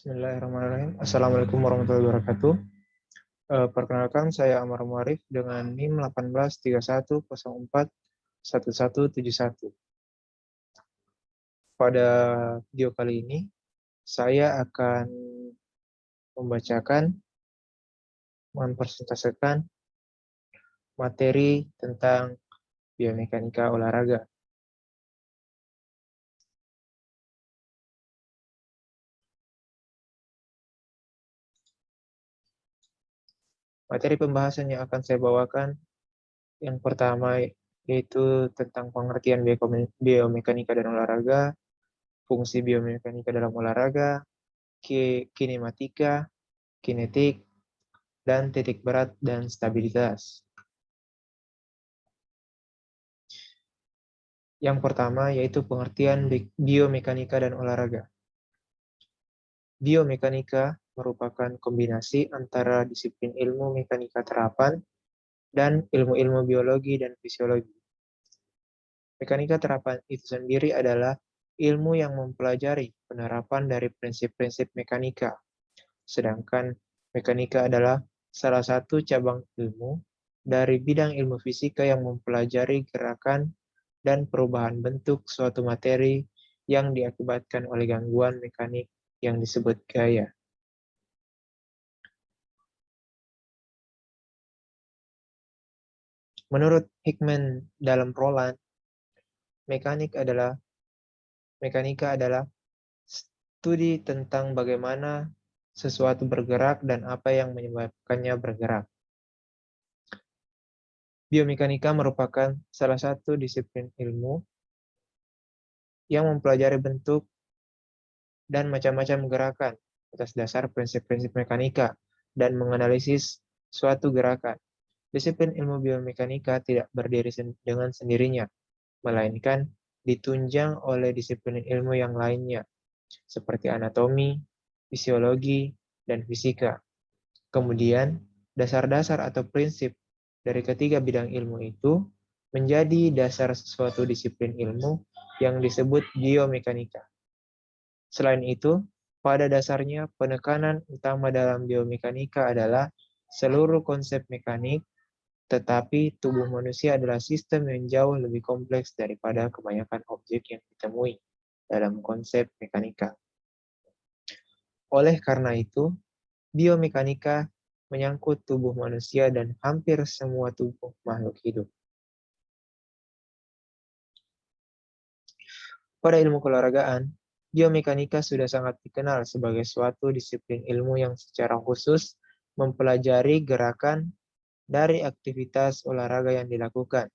Bismillahirrahmanirrahim. Assalamualaikum warahmatullahi wabarakatuh. Perkenalkan, saya Amar Muarif dengan NIM 1831041171. Pada video kali ini, saya akan mempresentasikan materi tentang biomekanika olahraga. Materi pembahasan yang akan saya bawakan yang pertama yaitu tentang pengertian biomekanika dan olahraga, fungsi biomekanika dalam olahraga, kinematika, kinetik, dan titik berat dan stabilitas. Yang pertama yaitu pengertian biomekanika dan olahraga. Biomekanika merupakan kombinasi antara disiplin ilmu mekanika terapan dan ilmu-ilmu biologi dan fisiologi. Mekanika terapan itu sendiri adalah ilmu yang mempelajari penerapan dari prinsip-prinsip mekanika. Sedangkan mekanika adalah salah satu cabang ilmu dari bidang ilmu fisika yang mempelajari gerakan dan perubahan bentuk suatu materi yang diakibatkan oleh gangguan mekanik yang disebut gaya. Menurut Hickman dalam Roland, mekanika adalah studi tentang bagaimana sesuatu bergerak dan apa yang menyebabkannya bergerak. Biomekanika merupakan salah satu disiplin ilmu yang mempelajari bentuk dan macam-macam gerakan atas dasar prinsip-prinsip mekanika dan menganalisis suatu gerakan. Disiplin ilmu biomekanika tidak berdiri dengan sendirinya, melainkan ditunjang oleh disiplin ilmu yang lainnya, seperti anatomi, fisiologi, dan fisika. Kemudian, dasar-dasar atau prinsip dari ketiga bidang ilmu itu menjadi dasar suatu disiplin ilmu yang disebut biomekanika. Selain itu, pada dasarnya penekanan utama dalam biomekanika adalah seluruh konsep mekanik, tetapi tubuh manusia adalah sistem yang jauh lebih kompleks daripada kebanyakan objek yang ditemui dalam konsep mekanika. Oleh karena itu, biomekanika menyangkut tubuh manusia dan hampir semua tubuh makhluk hidup. Pada ilmu keolahragaan, biomekanika sudah sangat dikenal sebagai suatu disiplin ilmu yang secara khusus mempelajari gerakan dari aktivitas olahraga yang dilakukan.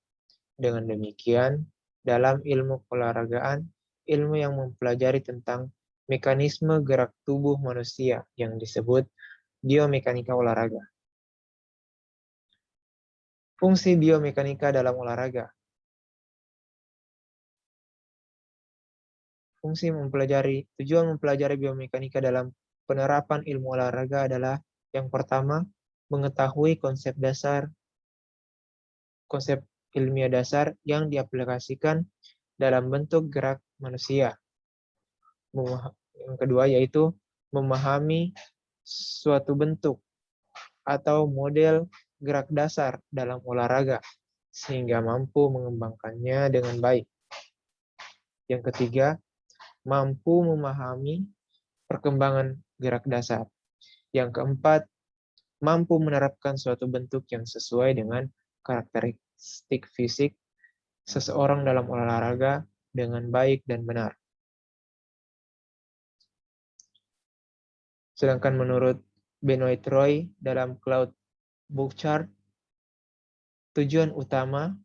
Dengan demikian, dalam ilmu keolahragaan, ilmu yang mempelajari tentang mekanisme gerak tubuh manusia yang disebut biomekanika olahraga. Fungsi biomekanika dalam olahraga. Tujuan mempelajari biomekanika dalam penerapan ilmu olahraga adalah yang pertama, mengetahui konsep ilmiah dasar yang diaplikasikan dalam bentuk gerak manusia. Yang kedua yaitu memahami suatu bentuk atau model gerak dasar dalam olahraga sehingga mampu mengembangkannya dengan baik. Yang ketiga, mampu memahami perkembangan gerak dasar. Yang keempat, mampu menerapkan suatu bentuk yang sesuai dengan karakteristik fisik seseorang dalam olahraga dengan baik dan benar. Sedangkan menurut Benoit Roy dalam Claude Bouchard, tujuan utama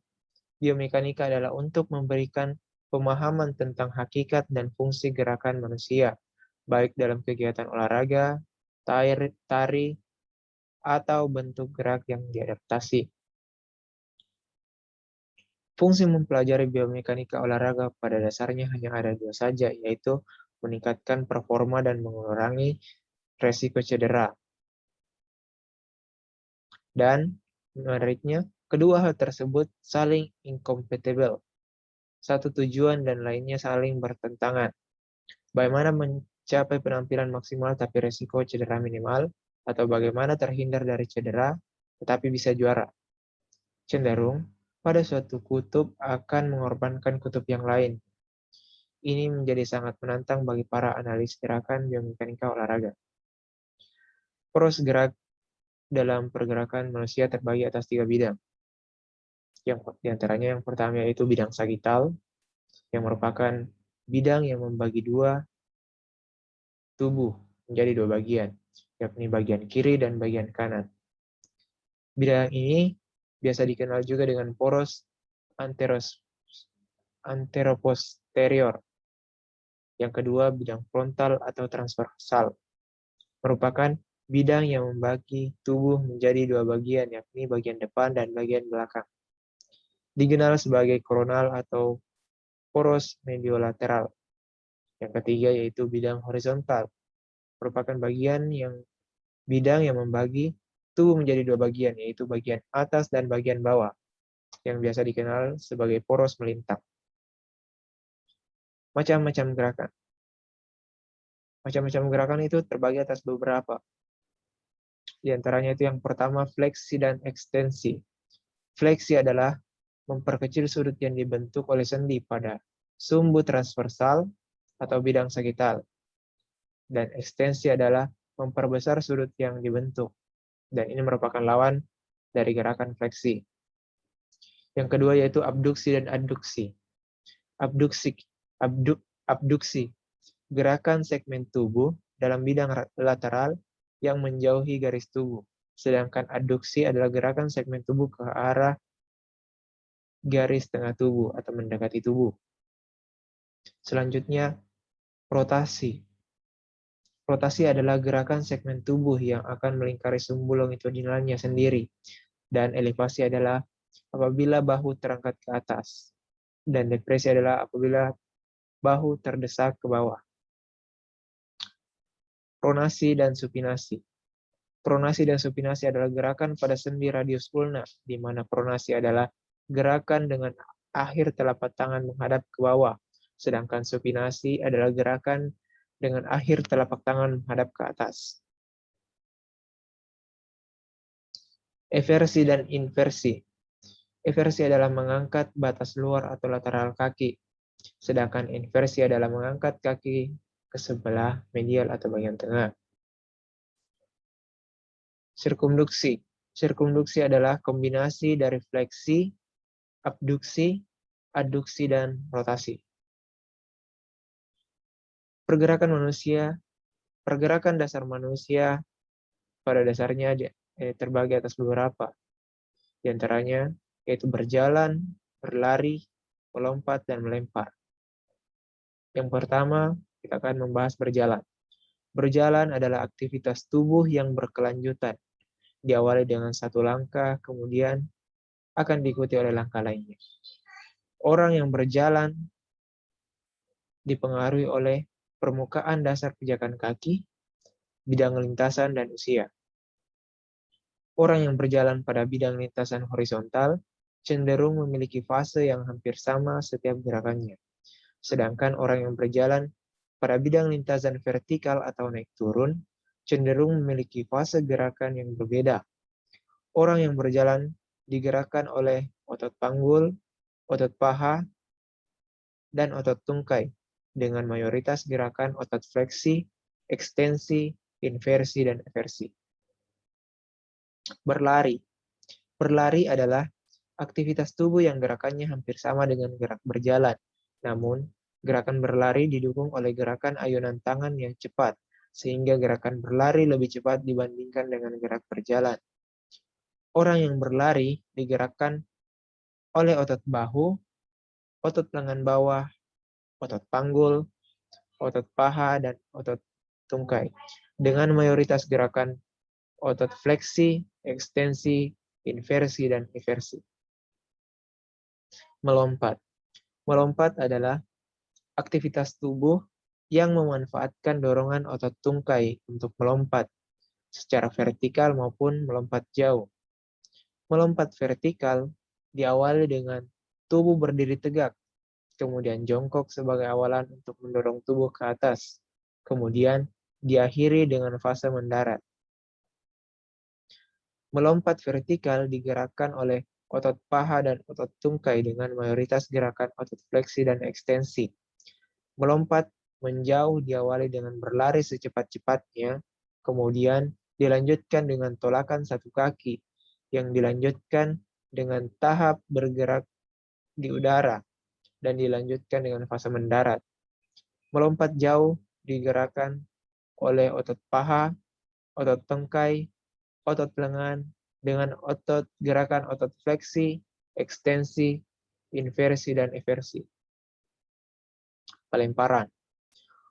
biomekanika adalah untuk memberikan pemahaman tentang hakikat dan fungsi gerakan manusia, baik dalam kegiatan olahraga, tari, atau bentuk gerak yang diadaptasi. Fungsi mempelajari biomekanika olahraga pada dasarnya hanya ada dua saja, yaitu meningkatkan performa dan mengurangi resiko cedera. Dan menariknya, kedua hal tersebut saling incompatible. Satu tujuan dan lainnya saling bertentangan. Bagaimana capai penampilan maksimal tapi resiko cedera minimal, atau bagaimana terhindar dari cedera tetapi bisa juara. Cenderung pada suatu kutub akan mengorbankan kutub yang lain. Ini menjadi sangat menantang bagi para analis gerakan biomekanika olahraga. Poros gerak dalam pergerakan manusia terbagi atas 3 bidang. Yang diantaranya yang pertama yaitu bidang sagital, yang merupakan bidang yang membagi tubuh menjadi 2 bagian, yakni bagian kiri dan bagian kanan. Bidang ini biasa dikenal juga dengan poros anteroposterior. Yang kedua, bidang frontal atau transversal, merupakan bidang yang membagi tubuh menjadi 2 bagian, yakni bagian depan dan bagian belakang. Dikenal sebagai koronal atau poros mediolateral. Yang ketiga yaitu bidang horizontal, merupakan bidang yang membagi tubuh menjadi 2 bagian, yaitu bagian atas dan bagian bawah, yang biasa dikenal sebagai poros melintang. Macam-macam gerakan. Macam-macam gerakan itu terbagi atas beberapa. Di antaranya itu yang pertama, fleksi dan ekstensi. Fleksi adalah memperkecil sudut yang dibentuk oleh sendi pada sumbu transversal atau bidang sagital. Dan ekstensi adalah memperbesar sudut yang dibentuk. Dan ini merupakan lawan dari gerakan fleksi. Yang kedua yaitu abduksi dan adduksi. Abduksi, gerakan segmen tubuh dalam bidang lateral yang menjauhi garis tubuh. Sedangkan adduksi adalah gerakan segmen tubuh ke arah garis tengah tubuh atau mendekati tubuh. Selanjutnya, rotasi. Rotasi adalah gerakan segmen tubuh yang akan melingkari sumbu longitudinalnya sendiri. Dan elevasi adalah apabila bahu terangkat ke atas. Dan depresi adalah apabila bahu terdesak ke bawah. Pronasi dan supinasi. Pronasi dan supinasi adalah gerakan pada sendi radius ulna, di mana pronasi adalah gerakan dengan akhir telapak tangan menghadap ke bawah, sedangkan supinasi adalah gerakan dengan akhir telapak tangan menghadap ke atas. Eversi dan inversi. Eversi adalah mengangkat batas luar atau lateral kaki, sedangkan inversi adalah mengangkat kaki ke sebelah medial atau bagian tengah. Sirkumduksi. Sirkumduksi adalah kombinasi dari fleksi, abduksi, adduksi, dan rotasi. Pergerakan dasar manusia pada dasarnya terbagi atas beberapa. Di antaranya yaitu berjalan, berlari, melompat, dan melempar. Yang pertama, kita akan membahas berjalan. Berjalan adalah aktivitas tubuh yang berkelanjutan. Diawali dengan satu langkah, kemudian akan diikuti oleh langkah lainnya. Orang yang berjalan dipengaruhi oleh permukaan dasar pijakan kaki, bidang lintasan, dan usia. Orang yang berjalan pada bidang lintasan horizontal cenderung memiliki fase yang hampir sama setiap gerakannya. Sedangkan orang yang berjalan pada bidang lintasan vertikal atau naik turun cenderung memiliki fase gerakan yang berbeda. Orang yang berjalan digerakkan oleh otot panggul, otot paha, dan otot tungkai, dengan mayoritas gerakan otot fleksi, ekstensi, inversi, dan eversi. Berlari. Berlari adalah aktivitas tubuh yang gerakannya hampir sama dengan gerak berjalan. Namun, gerakan berlari didukung oleh gerakan ayunan tangan yang cepat, sehingga gerakan berlari lebih cepat dibandingkan dengan gerak berjalan. Orang yang berlari digerakkan oleh otot bahu, otot lengan bawah, otot panggul, otot paha, dan otot tungkai, dengan mayoritas gerakan otot fleksi, ekstensi, inversi, dan eversi. Melompat. Melompat adalah aktivitas tubuh yang memanfaatkan dorongan otot tungkai untuk melompat secara vertikal maupun melompat jauh. Melompat vertikal diawali dengan tubuh berdiri tegak, kemudian jongkok sebagai awalan untuk mendorong tubuh ke atas, kemudian diakhiri dengan fase mendarat. Melompat vertikal digerakkan oleh otot paha dan otot tungkai dengan mayoritas gerakan otot fleksi dan ekstensi. Melompat menjauh diawali dengan berlari secepat-cepatnya, kemudian dilanjutkan dengan tolakan satu kaki, yang dilanjutkan dengan tahap bergerak di udara, dan dilanjutkan dengan fase mendarat. Melompat jauh digerakkan oleh otot paha, otot tungkai, otot lengan, dengan gerakan otot fleksi, ekstensi, inversi, dan eversi. Pelemparan.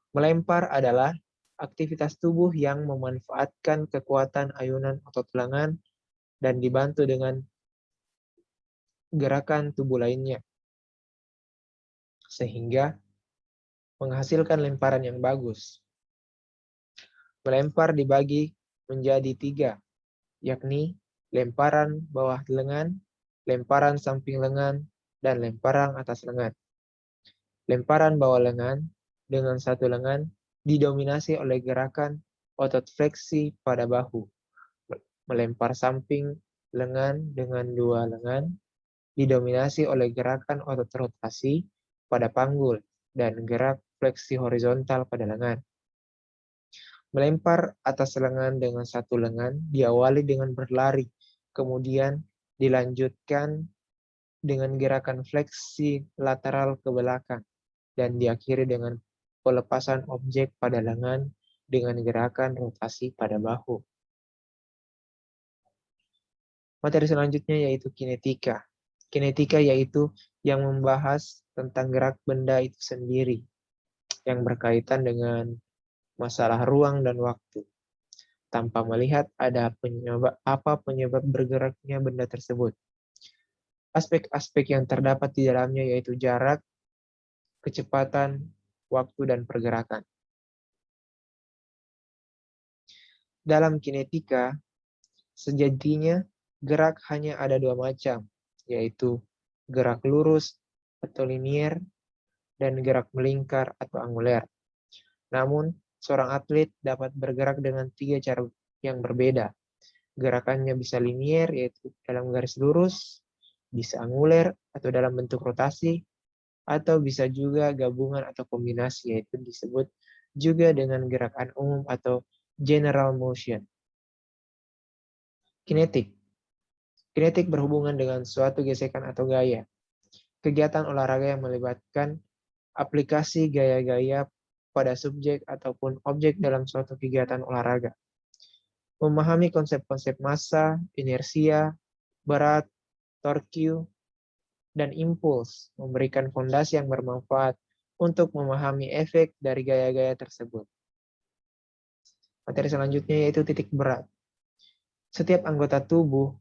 Melempar adalah aktivitas tubuh yang memanfaatkan kekuatan ayunan otot lengan dan dibantu dengan gerakan tubuh lainnya, sehingga menghasilkan lemparan yang bagus. Melempar dibagi menjadi 3, yakni lemparan bawah lengan, lemparan samping lengan, dan lemparan atas lengan. Lemparan bawah lengan dengan satu lengan didominasi oleh gerakan otot fleksi pada bahu. Melempar samping lengan dengan 2 lengan didominasi oleh gerakan otot rotasi pada panggul dan gerak fleksi horizontal pada lengan. Melempar atas lengan dengan satu lengan diawali dengan berlari, kemudian dilanjutkan dengan gerakan fleksi lateral ke belakang, dan diakhiri dengan pelepasan objek pada lengan dengan gerakan rotasi pada bahu. Materi selanjutnya yaitu kinetika. Kinetika yaitu yang membahas tentang gerak benda itu sendiri, yang berkaitan dengan masalah ruang dan waktu, tanpa melihat apa penyebab bergeraknya benda tersebut. Aspek-aspek yang terdapat di dalamnya yaitu jarak, kecepatan, waktu, dan pergerakan. Dalam kinetika, sejatinya gerak hanya ada 2 macam, yaitu gerak lurus atau linier dan gerak melingkar atau anguler. Namun, seorang atlet dapat bergerak dengan 3 cara yang berbeda. Gerakannya bisa linier, yaitu dalam garis lurus, bisa anguler atau dalam bentuk rotasi, atau bisa juga gabungan atau kombinasi, yaitu disebut juga dengan gerakan umum atau general motion. Kinetik. Kinetik berhubungan dengan suatu gesekan atau gaya. Kegiatan olahraga yang melibatkan aplikasi gaya-gaya pada subjek ataupun objek dalam suatu kegiatan olahraga. Memahami konsep-konsep massa, inersia, berat, torque, dan impuls memberikan fondasi yang bermanfaat untuk memahami efek dari gaya-gaya tersebut. Materi selanjutnya yaitu titik berat. Setiap anggota tubuh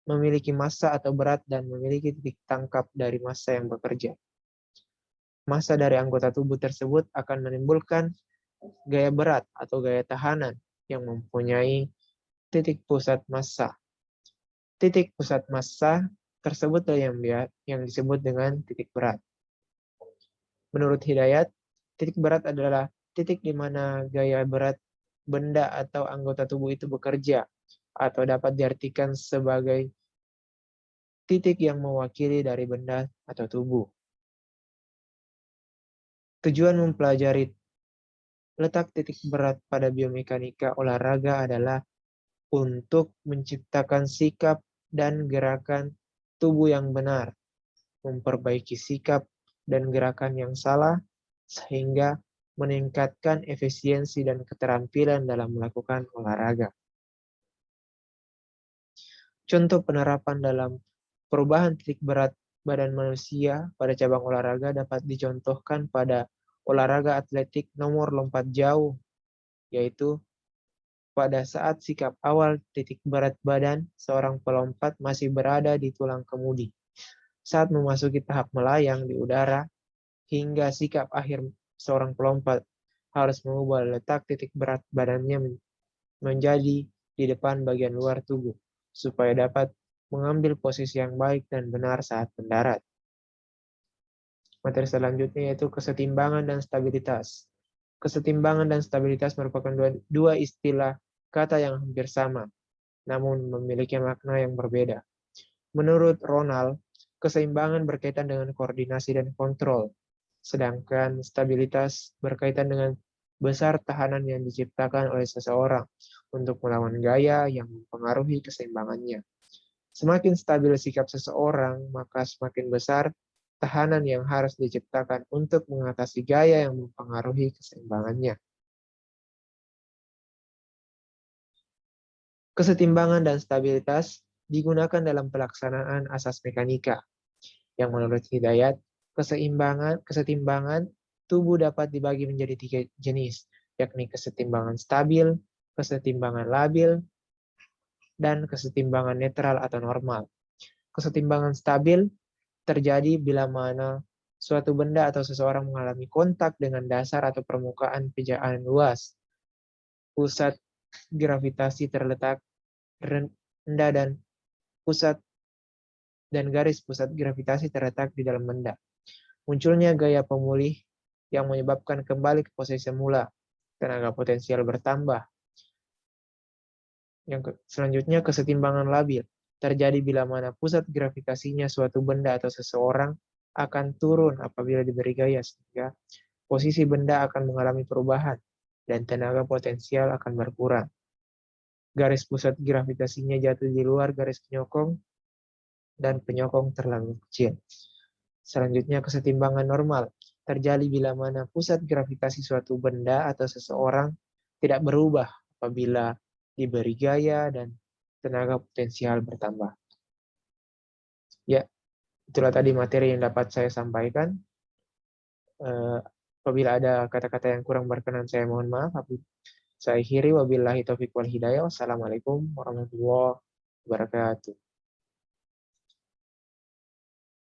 memiliki massa atau berat dan memiliki titik tangkap dari massa yang bekerja. Massa dari anggota tubuh tersebut akan menimbulkan gaya berat atau gaya tahanan yang mempunyai titik pusat massa. Titik pusat massa tersebut yang disebut dengan titik berat. Menurut Hidayat, titik berat adalah titik di mana gaya berat benda atau anggota tubuh itu bekerja, atau dapat diartikan sebagai titik yang mewakili dari benda atau tubuh. Tujuan mempelajari letak titik berat pada biomekanika olahraga adalah untuk menciptakan sikap dan gerakan tubuh yang benar, memperbaiki sikap dan gerakan yang salah, sehingga meningkatkan efisiensi dan keterampilan dalam melakukan olahraga. Contoh penerapan dalam perubahan titik berat badan manusia pada cabang olahraga dapat dicontohkan pada olahraga atletik nomor lompat jauh, yaitu pada saat sikap awal titik berat badan seorang pelompat masih berada di tulang kemudi. Saat memasuki tahap melayang di udara, hingga sikap akhir seorang pelompat harus mengubah letak titik berat badannya menjadi di depan bagian luar tubuh, supaya dapat mengambil posisi yang baik dan benar saat mendarat. Materi selanjutnya yaitu kesetimbangan dan stabilitas. Kesetimbangan dan stabilitas merupakan dua istilah kata yang hampir sama, namun memiliki makna yang berbeda. Menurut Ronald, keseimbangan berkaitan dengan koordinasi dan kontrol, sedangkan stabilitas berkaitan dengan besar tahanan yang diciptakan oleh seseorang untuk melawan gaya yang mempengaruhi keseimbangannya. Semakin stabil sikap seseorang, maka semakin besar tahanan yang harus diciptakan untuk mengatasi gaya yang mempengaruhi keseimbangannya. Kesetimbangan dan stabilitas digunakan dalam pelaksanaan asas mekanika, yang menurut Hidayat, kesetimbangan tubuh dapat dibagi menjadi 3 jenis, yakni kesetimbangan stabil, kesetimbangan labil, dan kesetimbangan netral atau normal. Kesetimbangan stabil terjadi bila mana suatu benda atau seseorang mengalami kontak dengan dasar atau permukaan pijaan luas. Pusat gravitasi terletak rendah dan pusat dan garis pusat gravitasi terletak di dalam benda. Munculnya gaya pemulih yang menyebabkan kembali ke posisi semula. Tenaga potensial bertambah. Yang selanjutnya kesetimbangan labil. Terjadi bila mana pusat gravitasinya suatu benda atau seseorang akan turun apabila diberi gaya, sehingga posisi benda akan mengalami perubahan dan tenaga potensial akan berkurang. Garis pusat gravitasinya jatuh di luar garis penyokong dan penyokong terlalu kecil. Selanjutnya kesetimbangan normal. Terjadi bila mana pusat gravitasi suatu benda atau seseorang tidak berubah apabila diberi gaya dan tenaga potensial bertambah. Ya, itulah tadi materi yang dapat saya sampaikan. Apabila ada kata-kata yang kurang berkenan, saya mohon maaf. Saya akhiri, wabillahi taufiq wal hidayah. Wassalamualaikum warahmatullahi wabarakatuh.